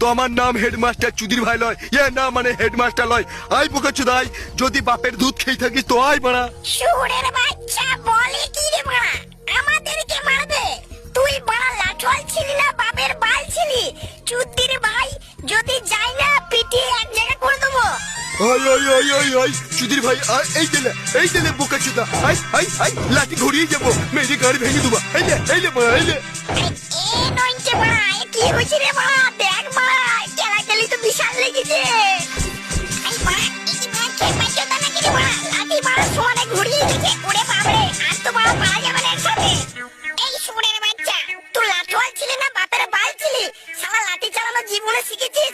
তো আমার নাম হেডমাস্টার চুদির ভাই লয়, ইয়ে না মানে হেডমাস্টার লয়। আই বোকা চুদাই, যদি বাপের দুধ খেয়ে থাকিস তো আয় মারা। শুয়োরের বাচ্চা বলে কি রে মারা, আমাদেরকে মারবে? তুই বড় লাঠোয়াল ছিলি না বাপের বাল ছিলি? চুদির ভাই যদি যাই না পিটিয়ে এক জায়গা করে দেবো। আই আই আই আই আই চুদির ভাই আয়, এই দিলে বোকা চুদা, আই আই আই লাঠি ঘুরিয়ে যাবো, মেরে গাড়ি ভেঙে দেবো। এই লে মারা, এই লে। এ নইছে মারা, এ কি হয়েছে রে মারা? দেখ মারা, খেলাখেলি তো বিশাল লেগেছে। এই মারা, এই কি মারা খেপা চোদা নাকি রে মারা? লাঠি মারা সোয়ানে ঘুরিয়ে দিচ্ছে। ওরে বাপরে, আর তো মারা পারা যাবে না একসাথে। এই শুয়োরের বাচ্চা, তুই লাঠোয়াল ছিলি না বাপের বাল ছিলি? শালা লাঠি চালানো জীবনে শিখেছিস?